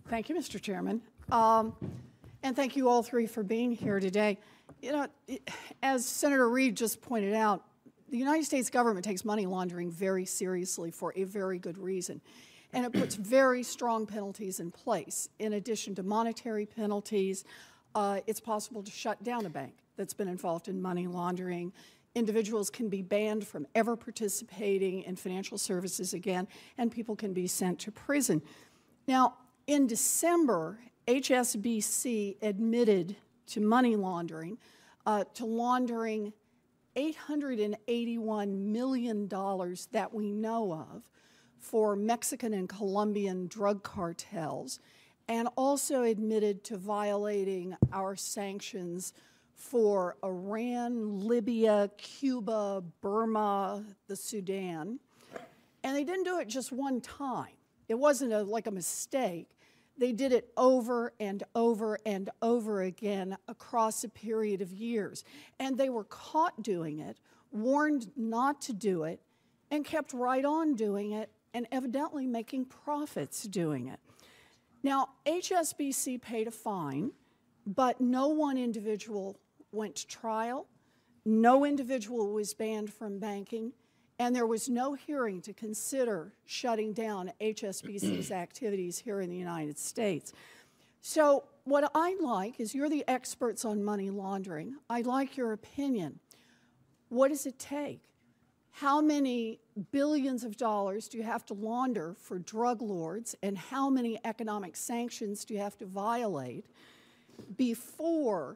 Thank you, Mr. Chairman. And thank you all three for being here today. You know, as Senator Reid just pointed out, the United States government takes money laundering very seriously for a very good reason. And it puts very strong penalties in place. In addition to monetary penalties, it's possible to shut down a bank that's been involved in money laundering. Individuals can be banned from ever participating in financial services again, and people can be sent to prison. Now, in December, HSBC admitted to money laundering, to laundering $881 million that we know of for Mexican and Colombian drug cartels, and also admitted to violating our sanctions for Iran, Libya, Cuba, Burma, the Sudan. And they didn't do it just one time. It wasn't like a mistake. They did it over and over and over again across a period of years. And they were caught doing it, warned not to do it, and kept right on doing it, and evidently making profits doing it. Now, HSBC paid a fine, but no one individual went to trial. No individual was banned from banking. And there was no hearing to consider shutting down HSBC's activities here in the United States. So what I'd like is, you're the experts on money laundering. I'd like your opinion. What does it take? How many billions of dollars do you have to launder for drug lords, and how many economic sanctions do you have to violate before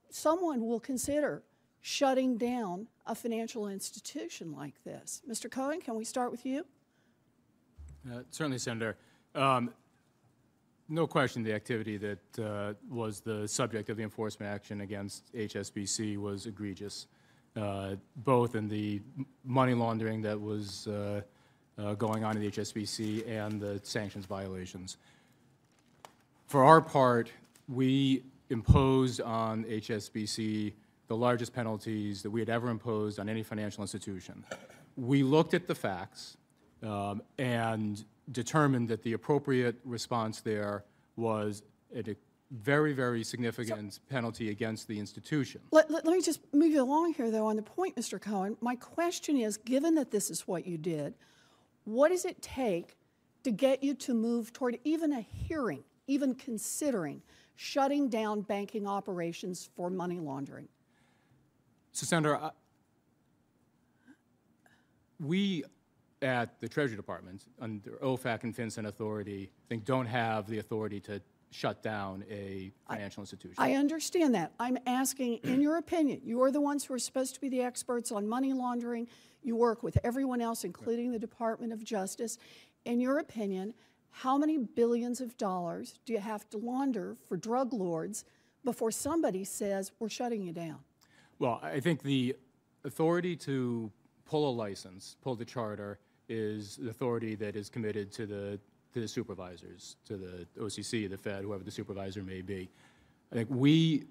someone will consider shutting down a financial institution like this? Mr. Cohen, can we start with you? Certainly, Senator. No question the activity that was the subject of the enforcement action against HSBC was egregious, both in the money laundering that was going on at HSBC and the sanctions violations. For our part, we imposed on HSBC the largest penalties that we had ever imposed on any financial institution. We looked at the facts and determined that the appropriate response there was a very, very significant penalty against the institution. Let me just move you along here, though, on the point, Mr. Cohen. My question is, given that this is what you did, what does it take to get you to move toward even a hearing, even considering shutting down banking operations for money laundering? So, Senator, we at the Treasury Department, under OFAC and FinCEN authority, don't have the authority to shut down a financial institution. I understand that. I'm asking, in your opinion, you are the ones who are supposed to be the experts on money laundering. You work with everyone else, including the Department of Justice. In your opinion, how many billions of dollars do you have to launder for drug lords before somebody says, we're shutting you down? Well, I think the authority to pull a license, pull the charter, is the authority that is committed to the supervisors, to the OCC, the Fed, whoever the supervisor may be. I think we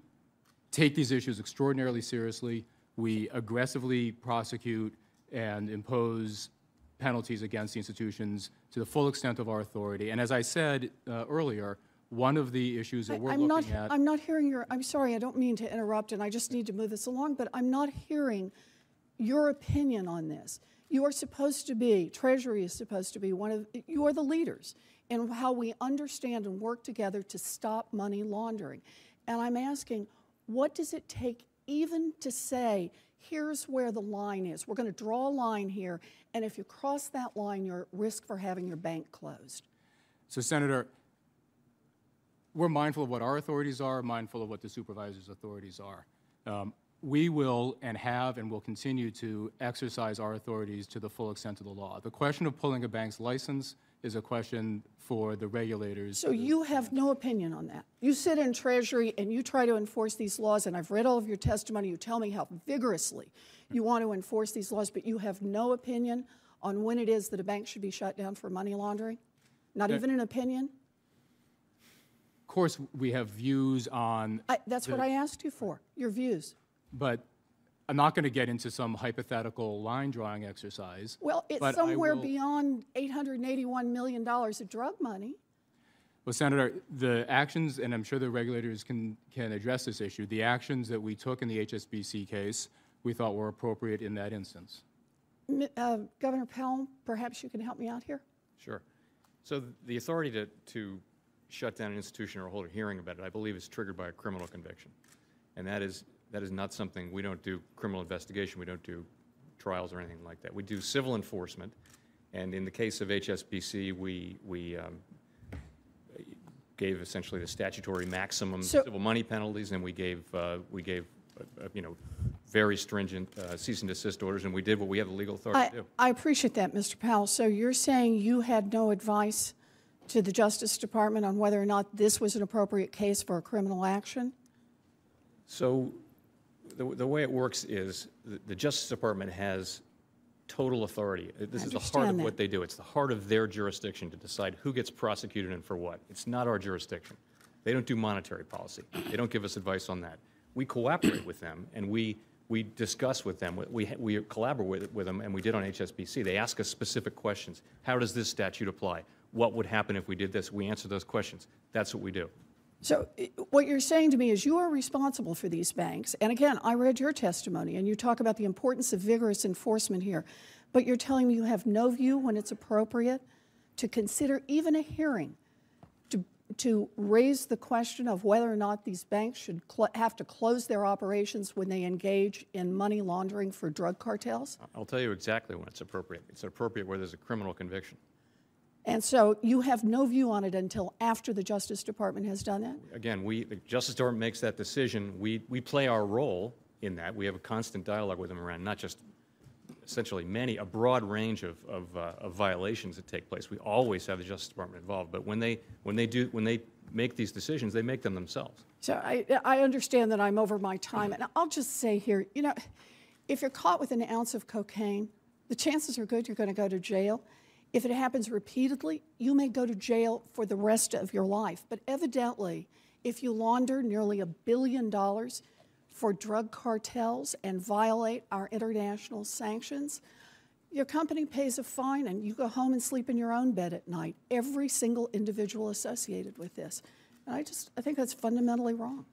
take these issues extraordinarily seriously. We aggressively prosecute and impose penalties against the institutions to the full extent of our authority. And as I said earlier, one of the issues that we're looking at... I'm not hearing your... I'm sorry, I don't mean to interrupt, and I just need to move this along, but I'm not hearing your opinion on this. You are supposed to be, Treasury is supposed to be you are the leaders in how we understand and work together to stop money laundering. And I'm asking, what does it take even to say, here's where the line is. We're going to draw a line here, and if you cross that line, you're at risk for having your bank closed. So, Senator, we're mindful of what our authorities are, mindful of what the supervisor's authorities are. We will and have and will continue to exercise our authorities to the full extent of the law. The question of pulling a bank's license is a question for the regulators. So you have no opinion on that? You sit in Treasury and you try to enforce these laws, and I've read all of your testimony. You tell me how vigorously you want to enforce these laws, but you have no opinion on when it is that a bank should be shut down for money laundering? Not even an opinion? Of course, we have views on... That's what I asked you for, your views. But I'm not going to get into some hypothetical line-drawing exercise. Well, it's somewhere beyond $881 million of drug money. Well, Senator, the actions, and I'm sure the regulators can address this issue, the actions that we took in the HSBC case, we thought were appropriate in that instance. Governor Powell, perhaps you can help me out here? Sure. So the authority to shut down an institution or hold a hearing about it, I believe, is triggered by a criminal conviction. And that is not something, we don't do criminal investigation, we don't do trials or anything like that. We do civil enforcement, and in the case of HSBC, we gave essentially the statutory maximum civil money penalties, and we gave very stringent cease and desist orders, and we did what we have the legal authority to do. I appreciate that, Mr. Powell. So you're saying you had no advice to the Justice Department on whether or not this was an appropriate case for a criminal action? So the way it works is the Justice Department has total authority. This is the heart of what they do. It's the heart of their jurisdiction to decide who gets prosecuted and for what. It's not our jurisdiction. They don't do monetary policy. They don't give us advice on that. We cooperate with them, and we discuss with them. We collaborate with them, and we did on HSBC. They ask us specific questions. How does this statute apply? What would happen if we did this? We answer those questions. That's what we do. So what you're saying to me is you are responsible for these banks. And again, I read your testimony, and you talk about the importance of vigorous enforcement here. But you're telling me you have no view when it's appropriate to consider even a hearing to raise the question of whether or not these banks should have to close their operations when they engage in money laundering for drug cartels? I'll tell you exactly when it's appropriate. It's appropriate where there's a criminal conviction. And so you have no view on it until after the Justice Department has done that? Again, the Justice Department makes that decision. We play our role in that. We have a constant dialogue with them around not just essentially a broad range of violations that take place. We always have the Justice Department involved. But when they make these decisions, they make them themselves. So I understand that I'm over my time. And I'll just say here, if you're caught with an ounce of cocaine, the chances are good you're going to go to jail. If it happens repeatedly, you may go to jail for the rest of your life. But evidently, if you launder nearly $1 billion for drug cartels and violate our international sanctions, your company pays a fine and you go home and sleep in your own bed at night. Every single individual associated with this. And I think that's fundamentally wrong.